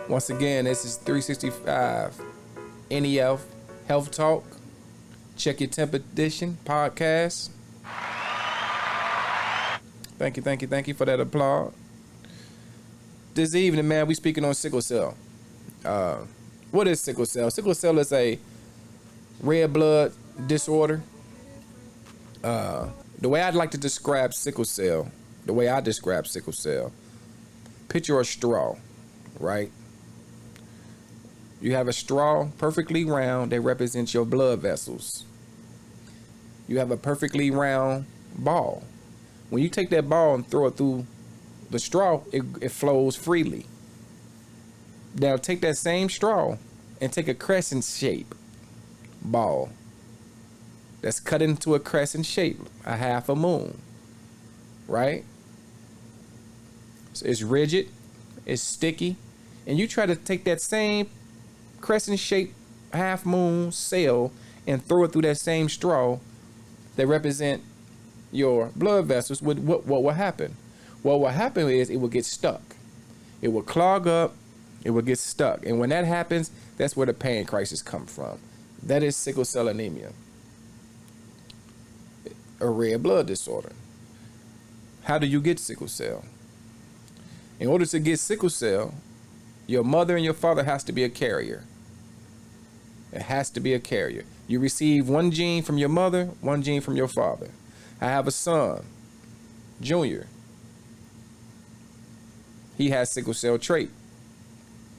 Once again, this is 365 N.E.F. Health Talk. Check your temp edition podcast. Thank you for that applause. This evening, man, we speaking on sickle cell. What is sickle cell? Sickle cell is a red blood disorder. The way I'd like to describe sickle cell, picture a straw, right? You have a straw perfectly round that represents your blood vessels. You have a perfectly round ball. When you take that ball and throw it through the straw, it flows freely. Now take that same straw and take a crescent shape ball that's cut into a crescent shape, a half a moon, right? So it's rigid, it's sticky, and you try to take that same crescent shaped half moon cell and throw it through that same straw that represent your blood vessels. What will happen? What will happen is it will get stuck. It will clog up, it will get stuck. And when that happens, that's where the pain crisis comes from. That is sickle cell anemia, a red blood disorder. How do you get sickle cell? In order to get sickle cell, your mother and your father has to be a carrier. It has to be a carrier. You receive one gene from your mother, one gene from your father. I have a son, Junior. He has sickle cell trait.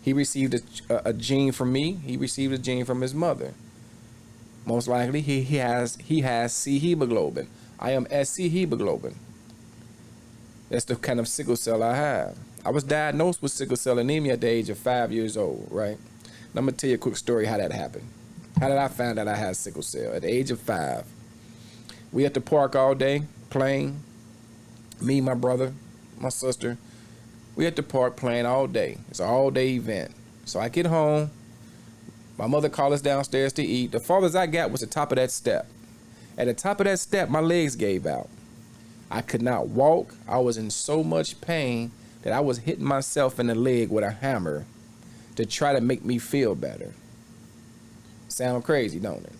He received a gene from me. He received a gene from his mother. Most likely, he has C hemoglobin. I am SC hemoglobin. That's the kind of sickle cell I have. I was diagnosed with sickle cell anemia at the age of 5 years old, right? And I'm going to tell you a quick story how that happened. How did I find out I had sickle cell? At the age of 5, we at the park all day playing. Me, my brother, my sister. We at the park playing all day. It's an all-day event. So I get home. My mother called us downstairs to eat. The farthest I got was the top of that step. At the top of that step, my legs gave out. I could not walk. I was in so much pain that I was hitting myself in the leg with a hammer to try to make me feel better. Sound crazy, don't it?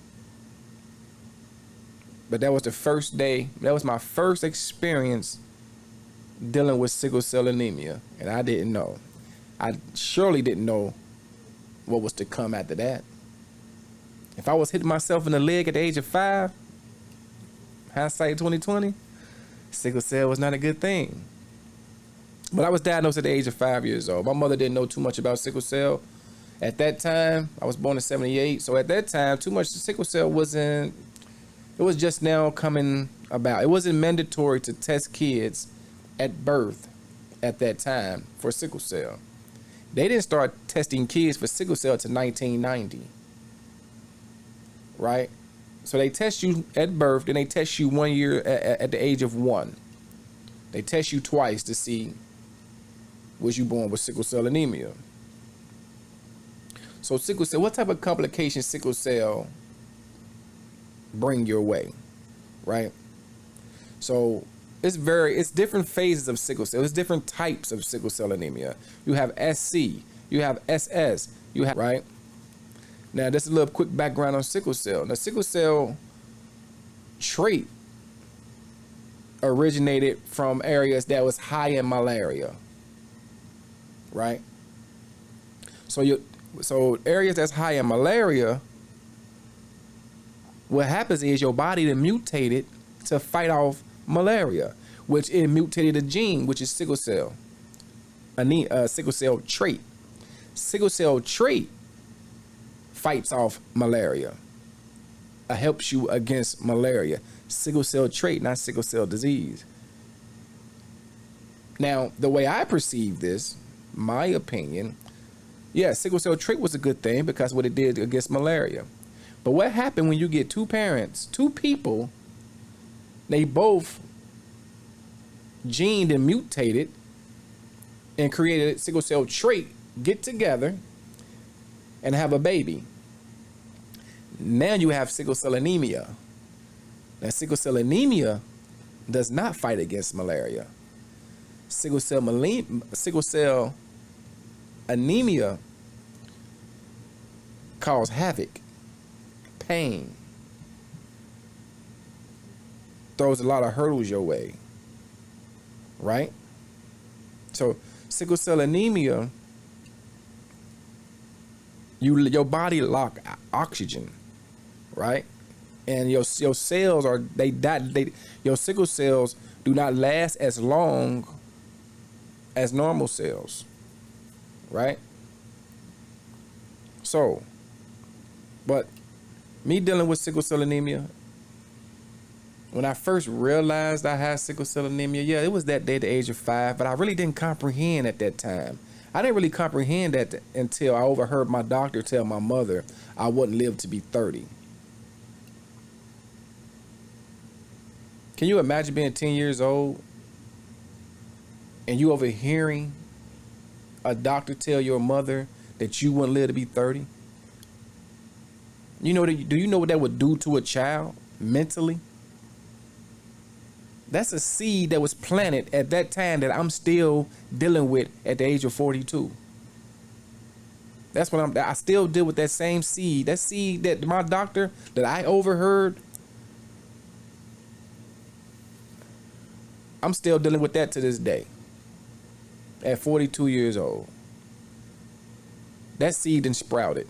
But that was the first day. That was my first experience dealing with sickle cell anemia, and I didn't know. I surely didn't know what was to come after that. If I was hitting myself in the leg at the age of 5, hindsight 2020, sickle cell was not a good thing. But I was diagnosed at the age of 5 years old. My mother didn't know too much about sickle cell. At that time, I was born in 78, so at that time, too much sickle cell it was just now coming about. It wasn't mandatory to test kids at birth at that time for sickle cell. They didn't start testing kids for sickle cell until 1990, right? So they test you at birth, then they test you 1 year at the age of 1. They test you twice to see was you born with sickle cell anemia. So sickle cell, what type of complications sickle cell bring your way, right? So it's different phases of sickle cell. There's different types of sickle cell anemia. You have SC, you have SS, you have, right? Now, just a little quick background on sickle cell. The sickle cell trait originated from areas that was high in malaria, right? So areas that's high in malaria, what happens is your body then mutated to fight off malaria, which it mutated a gene, which is sickle cell trait. Sickle cell trait fights off malaria. It helps you against malaria. Sickle cell trait, not sickle cell disease. Now, the way I perceive this, my opinion, yeah, sickle cell trait was a good thing because what it did against malaria. But what happened when you get two people, they both gened and mutated and created sickle cell trait, get together and have a baby. Now you have sickle cell anemia. Now, sickle cell anemia does not fight against malaria. Sickle cell Anemia causes havoc, pain, throws a lot of hurdles your way, right? So sickle cell anemia, your body lock oxygen, right? And your cells are they die. Your sickle cells do not last as long as normal cells, right? So, but me dealing with sickle cell anemia, when I first realized I had sickle cell anemia, yeah, it was that day at the age of 5, but I really didn't comprehend at that time. I didn't really comprehend that until I overheard my doctor tell my mother I wouldn't live to be 30. Can you imagine being 10 years old and you overhearing a doctor tell your mother that you wouldn't live to be 30? Do you know what that would do to a child mentally? That's a seed that was planted at that time that I'm still dealing with at the age of 42. That's what I still deal with that same seed. That seed that my doctor, that I overheard, I'm still dealing with that to this day. At 42 years old. That seed done sprouted.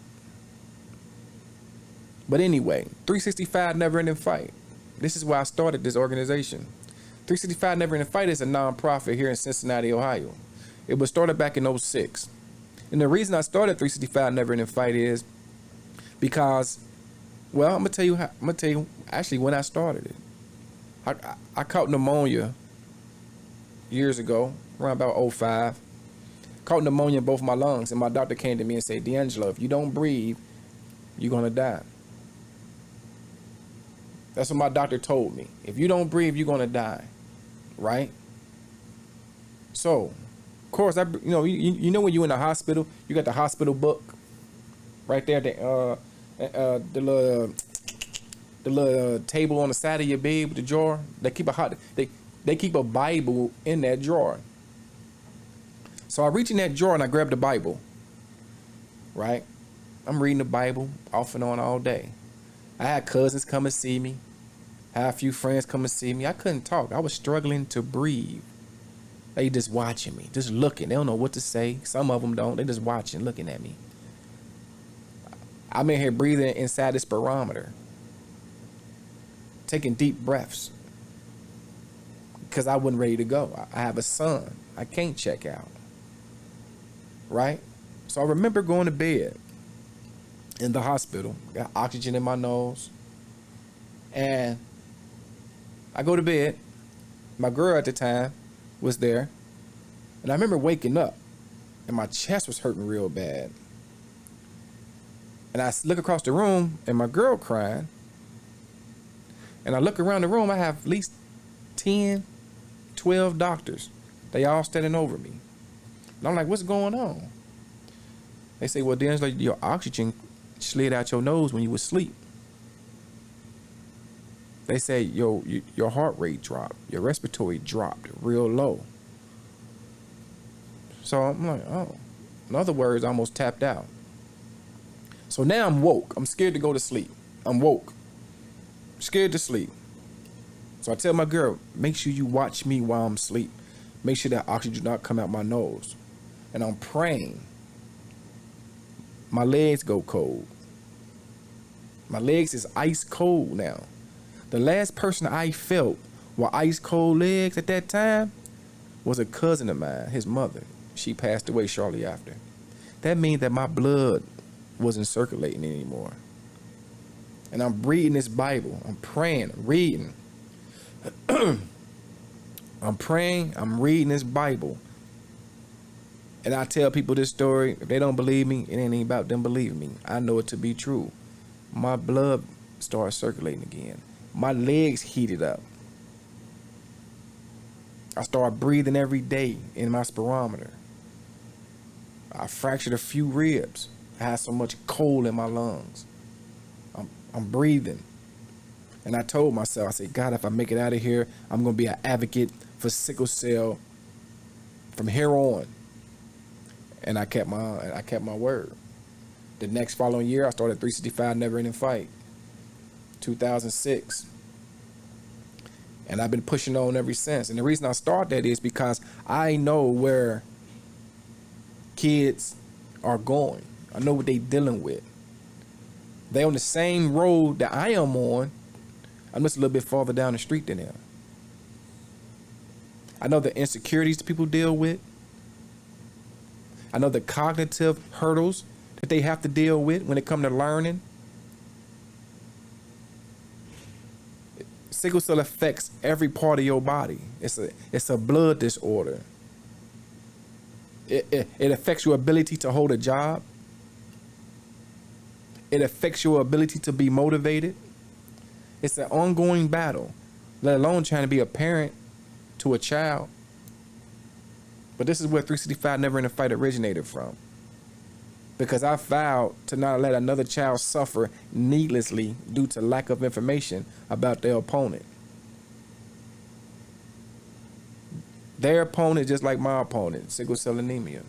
But anyway, 365 Never Ending Fight. This is why I started this organization. 365 Never Ending Fight is a nonprofit here in Cincinnati, Ohio. It was started back in '06. And the reason I started 365 Never Ending Fight is because, well, I'm gonna tell you actually when I started it. I caught pneumonia years ago, around about '05. Caught pneumonia in both my lungs, and my doctor came to me and said, "D'Angelo, if you don't breathe, you're gonna die." That's what my doctor told me. If you don't breathe, you're gonna die, right? So, of course, you know when you're in the hospital, you got the hospital book right there, the little table on the side of your bed with the drawer. They keep a Bible in that drawer. So I reach in that drawer and I grab the Bible, right? I'm reading the Bible off and on all day. I had cousins come and see me. I had a few friends come and see me. I couldn't talk. I was struggling to breathe. They just watching me, just looking. They don't know what to say. Some of them don't. They just watching, looking at me. I'm in here breathing inside this barometer, taking deep breaths because I wasn't ready to go. I have a son. I can't check out, right? So I remember going to bed in the hospital, got oxygen in my nose, and I go to bed. My girl at the time was there, and I remember waking up, and my chest was hurting real bad. And I look across the room, and my girl crying, and I look around the room, I have at least 10, 12 doctors. They all standing over me. And I'm like, what's going on? They say, well, D'Angelo, your oxygen slid out your nose when you was asleep. They say your heart rate dropped, your respiratory dropped real low. So I'm like, oh. In other words, I almost tapped out. So now I'm woke. I'm scared to go to sleep. I'm woke. Scared to sleep. So I tell my girl, make sure you watch me while I'm asleep. Make sure that oxygen do not come out my nose. And I'm praying. My legs go cold. My legs is ice cold now. The last person I felt with ice cold legs at that time was a cousin of mine, his mother. She passed away shortly after. That means that my blood wasn't circulating anymore. And I'm reading this Bible. I'm praying, I'm reading. I'm praying, I'm reading this Bible. And I tell people this story. If they don't believe me, it ain't about them believing me. I know it to be true. My blood started circulating again. My legs heated up. I started breathing every day in my spirometer. I fractured a few ribs. I had so much cold in my lungs. I'm breathing. And I told myself, I said, God, if I make it out of here, I'm going to be an advocate for sickle cell from here on. and I kept my word. The next following year, I started 365 Never Ending Fight, 2006. And I've been pushing on ever since. And the reason I started that is because I know where kids are going. I know what they're dealing with. They're on the same road that I am on. I'm just a little bit farther down the street than them. I know the insecurities that people deal with. I know the cognitive hurdles that they have to deal with when it comes to learning. Sickle cell affects every part of your body. It's a blood disorder. It affects your ability to hold a job. It affects your ability to be motivated. It's an ongoing battle, let alone trying to be a parent to a child. But this is where 365 Never Ending Fight originated from. Because I vowed to not let another child suffer needlessly due to lack of information about their opponent. Their opponent, just like my opponent, sickle cell anemia.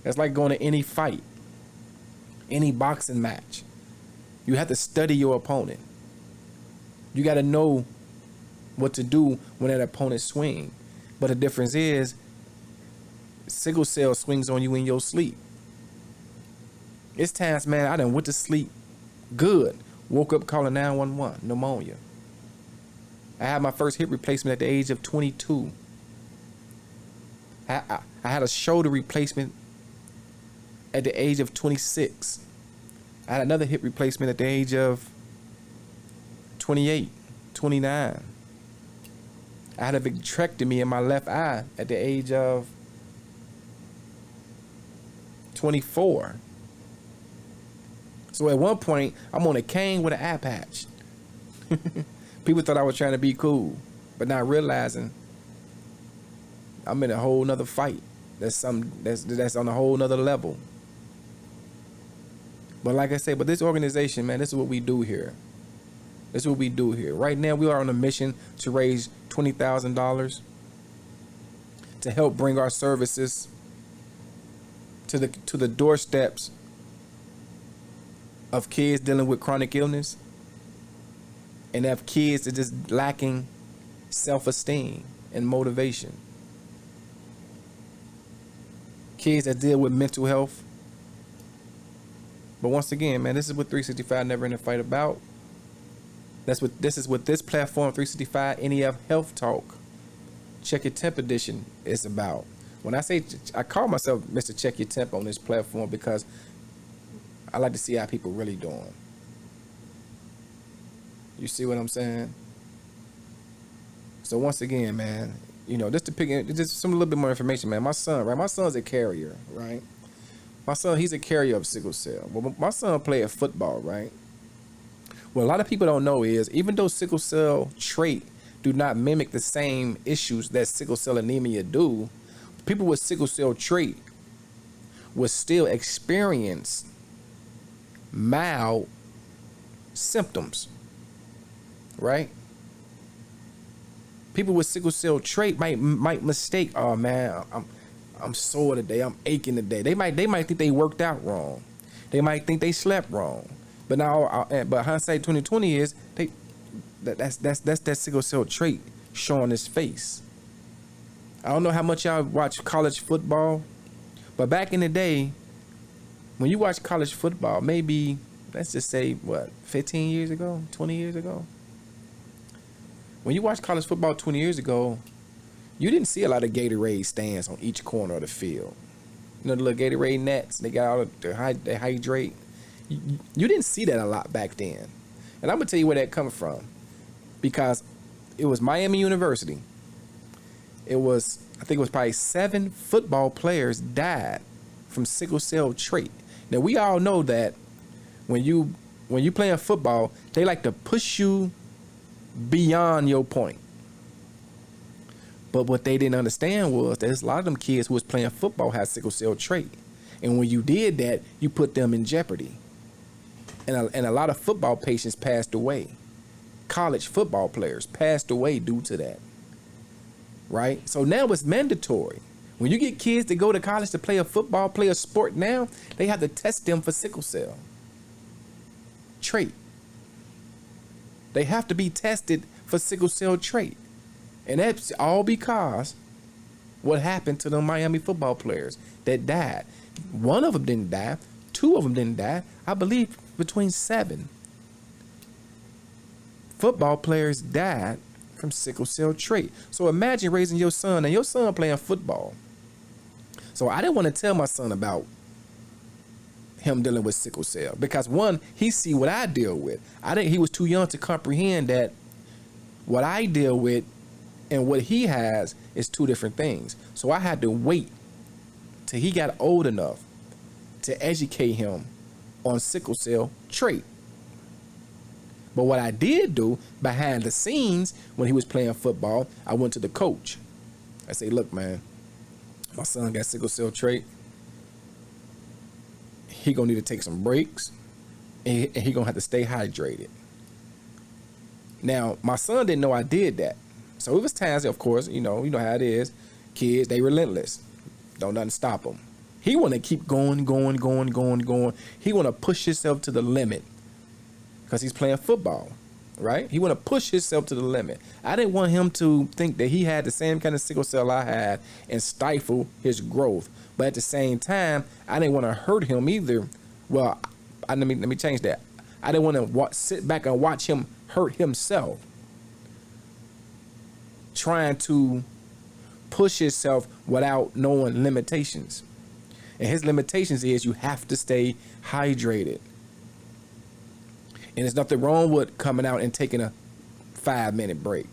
That's like going to any fight, any boxing match. You have to study your opponent. You got to know what to do when that opponent swing. But the difference is, sickle cell swings on you in your sleep. It's times, man, I done went to sleep good. Woke up calling 911, pneumonia. I had my first hip replacement at the age of 22. I had a shoulder replacement at the age of 26. I had another hip replacement at the age of 28, 29. I had a vitrectomy in my left eye at the age of 24. So at one point, I'm on a cane with an eye patch. People thought I was trying to be cool, but not realizing I'm in a whole nother fight. That's on a whole nother level. But like I said, but this organization, man, this is what we do here. This is what we do here. Right now, we are on a mission to raise $20,000 to help bring our services to the doorsteps of kids dealing with chronic illness and have kids that just lacking self-esteem and motivation. Kids that deal with mental health. But once again, man, this is what 365 Never Ending Fight about. This is what this platform, 365 N.E.F. Health Talk, Check Your Temp Edition, is about. When I say, I call myself Mr. Check Your Temp on this platform because I like to see how people really doing. You see what I'm saying? So once again, man, you know, just some little bit more information, man. My son, right? My son's a carrier, right? My son, he's a carrier of sickle cell. Well, my son played football, right? What a lot of people don't know is, even though sickle cell trait do not mimic the same issues that sickle cell anemia do, people with sickle cell trait will still experience mild symptoms, right? People with sickle cell trait might mistake, oh man, I'm sore today, I'm aching today. They might think they worked out wrong. They might think they slept wrong. But now, but hindsight 2020 is that's that sickle cell trait showing its face. I don't know how much y'all watch college football, but back in the day, when you watch college football, maybe, let's just say, what, 15 years ago, 20 years ago? When you watch college football 20 years ago, you didn't see a lot of Gatorade stands on each corner of the field. You know, the little Gatorade nets, they got all of they hydrate. You didn't see that a lot back then. And I'm going to tell you where that comes from. Because it was Miami University. I think it was probably 7 football players died from sickle cell trait. Now, we all know that when you playing football, they like to push you beyond your point. But what they didn't understand was that a lot of them kids who was playing football had sickle cell trait. And when you did that, you put them in jeopardy. And a lot of football patients passed away. College football players passed away due to that. Right? So now it's mandatory. When you get kids to go to college to play a football, play a sport now, they have to test them for sickle cell trait. They have to be tested for sickle cell trait. And that's all because what happened to the Miami football players that died. One of them didn't die. Two of them didn't die. I believe between 7 football players died from sickle cell trait. So imagine raising your son and your son playing football. So I didn't want to tell my son about him dealing with sickle cell because one, he see what I deal with. He was too young to comprehend that what I deal with and what he has is 2 different things. So I had to wait till he got old enough to educate him on sickle cell trait. But what I did do behind the scenes when he was playing football, I went to the coach. I say, look, man, my son got sickle cell trait. He gonna need to take some breaks, and he gonna have to stay hydrated. Now, my son didn't know I did that. So it was times, of course, you know how it is. Kids, they relentless. Don't nothing stop them. He want to keep going. He want to push himself to the limit because he's playing football, right? He want to push himself to the limit. I didn't want him to think that he had the same kind of sickle cell I had and stifle his growth. But at the same time, I didn't want to hurt him either. Well, let me change that. I didn't want to sit back and watch him hurt himself, trying to push himself without knowing limitations. And his limitations is you have to stay hydrated. And there's nothing wrong with coming out and taking a 5-minute break,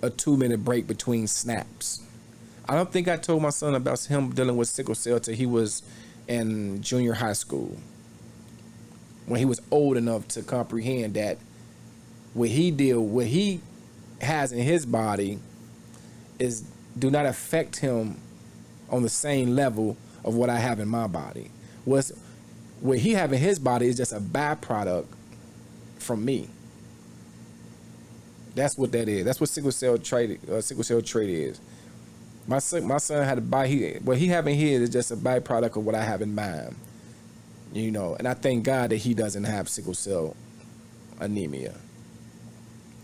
a 2-minute break between snaps. I don't think I told my son about him dealing with sickle cell till he was in junior high school, when he was old enough to comprehend that what he has in his body do not affect him on the same level of what I have in my body. What he have in his body is just a byproduct from me. That's what that is. That's what sickle cell trait is. My son had what he have in his is just a byproduct of what I have in mine. And I thank God that he doesn't have sickle cell anemia.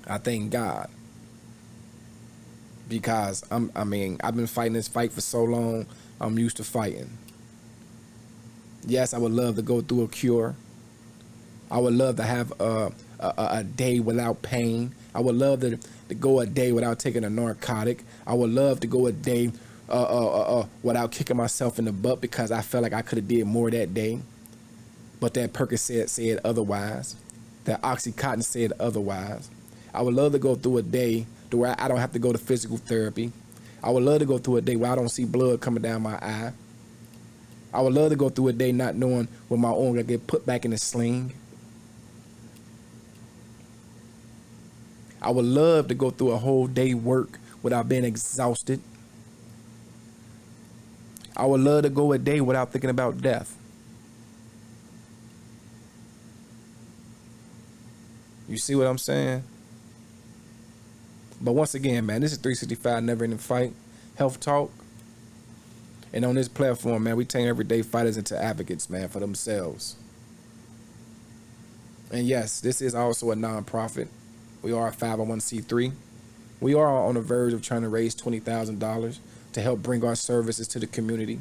I thank God. Because I've been fighting this fight for so long, I'm used to fighting. Yes, I would love to go through a cure. I would love to have a day without pain. I would love to go a day without taking a narcotic. I would love to go a day without kicking myself in the butt because I felt like I could have did more that day. But that Percocet said otherwise. That Oxycontin said otherwise. I would love to go through a day to where I don't have to go to physical therapy. I would love to go through a day where I don't see blood coming down my eye. I would love to go through a day not knowing when my arm gonna get put back in the sling. I would love to go through a whole day work without being exhausted. I would love to go a day without thinking about death. You see what I'm saying? But once again, man, this is 365 Never Ending Fight Health Talk. And on this platform, man, we turn everyday fighters into advocates, man, for themselves. And yes, this is also a nonprofit. We are a 501c3. We are on the verge of trying to raise $20,000 to help bring our services to the community,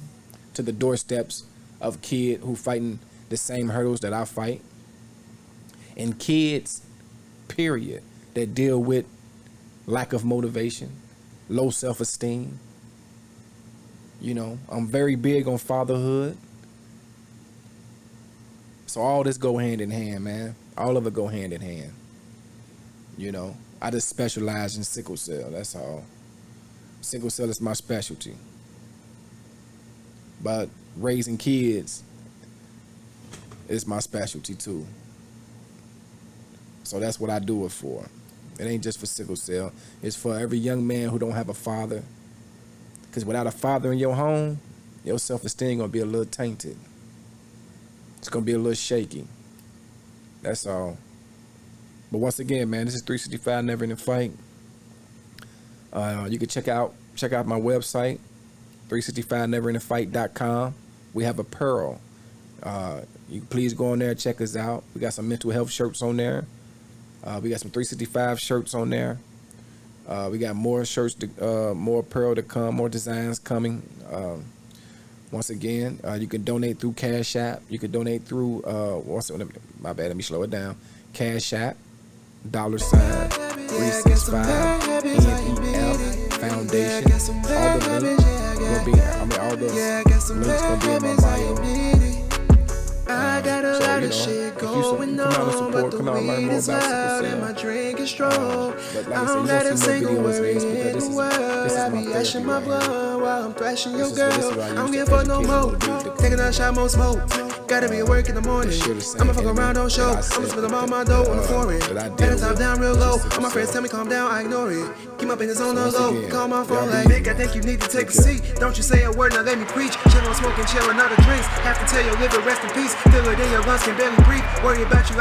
to the doorsteps of kids who fighting the same hurdles that I fight. And kids, period, that deal with lack of motivation, low self-esteem. I'm very big on fatherhood. So all this go hand in hand, man. All of it go hand in hand. I just specialize in sickle cell, that's all. Sickle cell is my specialty. But raising kids is my specialty too. So that's what I do it for. It ain't just for sickle cell. It's for every young man who don't have a father. Because without a father in your home, your self-esteem going to be a little tainted. It's going to be a little shaky. That's all. But once again, man, this is 365 Never Ending Fight. You can check out my website, 365neverendingfight.com. We have apparel. You can please go on there, check us out. We got some mental health shirts on there. We got some 365 shirts on there. We got more shirts, more apparel to come, more designs coming. Once again, you can donate through Cash App. You can donate through, my bad, let me slow it down. Cash App, $365 N.E.F Foundation. All the links gonna be, all the links gonna be in my bio. So, if you come out and support, come out and learn more about sickle cell. But like I said, you gonna see more videos of this because this is my therapy right here. I'm here for no more. Taking a shot, more smoke. Gotta be at work in the morning. I'ma fuck around, don't show. I'ma spend them all my dough on the foreign. At the top down real low. All my friends tell me calm down, I ignore it. Keep my business on the low. Call my phone like, Nick, I think you need to take a seat. Don't you say a word, now let me preach. Chill on smoking, chill on other drinks. Have to tell your liver rest in peace. Feel it in your lungs, can barely breathe. Worry about you.